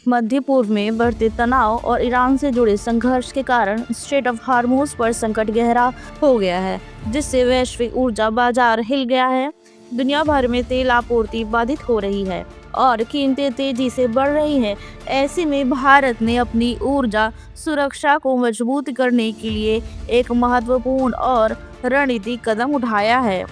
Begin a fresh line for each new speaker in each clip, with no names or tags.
मध्य पूर्व में बढ़ते तनाव और ईरान से जुड़े संघर्ष के कारण स्ट्रेट ऑफ हार्मोज पर संकट गहरा हो गया है, जिससे वैश्विक ऊर्जा बाजार हिल गया है। दुनिया भर में तेल आपूर्ति बाधित हो रही है और कीमतें तेजी से बढ़ रही हैं। ऐसे में भारत ने अपनी ऊर्जा सुरक्षा को मजबूत करने के लिए एक महत्वपूर्ण और रणनीतिक कदम उठाया है।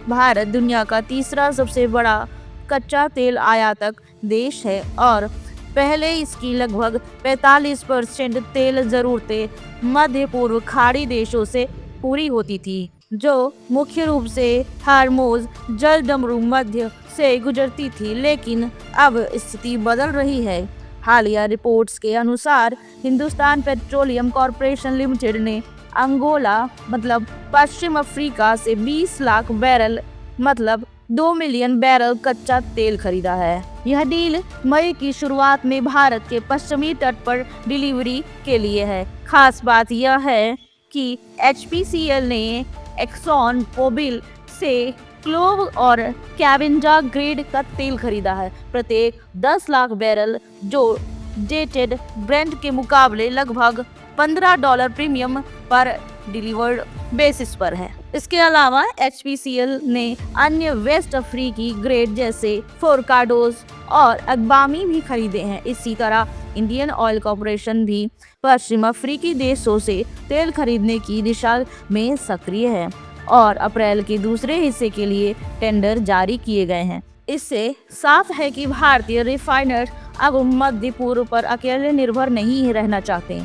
भारत दुनिया का तीसरा सबसे बड़ा कच्चा तेल आयातक देश है और पहले इसकी लगभग 45% तेल जरूरतें मध्य पूर्व खाड़ी देशों से पूरी होती थी, जो मुख्य रूप से हार्मोज जलडमरू मध्य से गुजरती थी। लेकिन अब स्थिति बदल रही है। हालिया रिपोर्ट्स के अनुसार हिंदुस्तान पेट्रोलियम कॉरपोरेशन लिमिटेड ने अंगोला मतलब पश्चिम अफ्रीका से 20 लाख बैरल मतलब 2 मिलियन बैरल कच्चा तेल खरीदा है। यह डील मई की शुरुआत में भारत के पश्चिमी तट पर डिलीवरी के लिए है। खास बात यह है कि HPCL ने एक्सॉन मोबिल से क्लोव और कैवेंडा ग्रेड का तेल खरीदा है। प्रत्येक 10 लाख बैरल, जो डेटेड ब्रेंट के मुकाबले लगभग $15 प्रीमियम पर डिलीवर्ड बेसिस पर है। इसके अलावा HPCL ने अन्य वेस्ट अफ्रीकी ग्रेड जैसे फोरकाडोज और अगबामी भी खरीदे हैं। इसी तरह इंडियन ऑयल कॉर्पोरेशन भी पश्चिम अफ्रीकी देशों से तेल खरीदने की दिशा में सक्रिय है और अप्रैल के दूसरे हिस्से के लिए टेंडर जारी किए गए हैं। इससे साफ है कि भारतीय रिफाइनर अब मध्य पूर्व पर अकेले निर्भर नहीं रहना चाहते।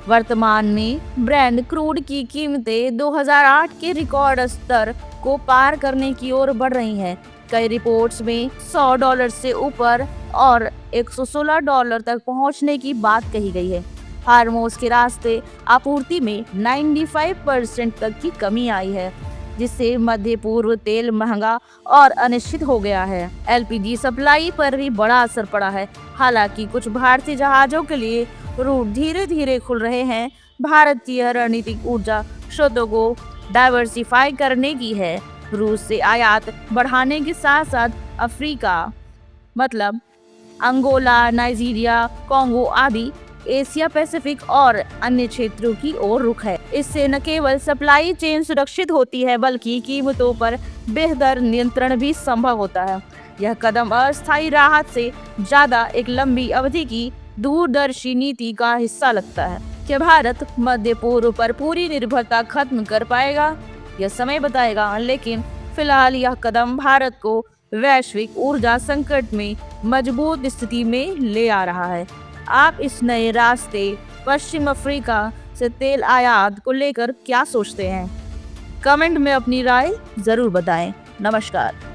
वर्तमान में ब्रेंट क्रूड की कीमतें 2008 के रिकॉर्ड स्तर को पार करने की ओर बढ़ रही हैं। कई रिपोर्ट्स में $100 से ऊपर और $116 तक पहुंचने की बात कही गई है। हार्मोज के रास्ते आपूर्ति में 95% तक की कमी आई है, जिससे मध्य पूर्व तेल महंगा और अनिश्चित हो गया है। LPG सप्लाई पर भी बड़ा असर पड़ा है। हालांकि कुछ भारतीय जहाजों के लिए रूट धीरे धीरे खुल रहे हैं। भारत की यह रणनीतिक ऊर्जा स्रोतों को डाइवर्सिफाई करने की है। रूस से आयात बढ़ाने के साथ साथ अफ्रीका मतलब अंगोला, नाइजीरिया, कोंगो आदि एशिया पैसिफिक और अन्य क्षेत्रों की ओर रुख है। इससे न केवल सप्लाई चेन सुरक्षित होती है, बल्कि कीमतों पर बेहतर नियंत्रण भी संभव होता है। यह कदम अस्थायी राहत से ज्यादा एक लंबी अवधि की दूरदर्शी नीति का हिस्सा लगता है। क्या भारत मध्य पूर्व पर पूरी निर्भरता खत्म कर पाएगा? यह समय बताएगा, लेकिन फिलहाल यह कदम भारत को वैश्विक ऊर्जा संकट में मजबूत स्थिति में ले आ रहा है। आप इस नए रास्ते पश्चिम अफ्रीका से तेल आयात को लेकर क्या सोचते हैं? कमेंट में अपनी राय जरूर बताएं। नमस्कार।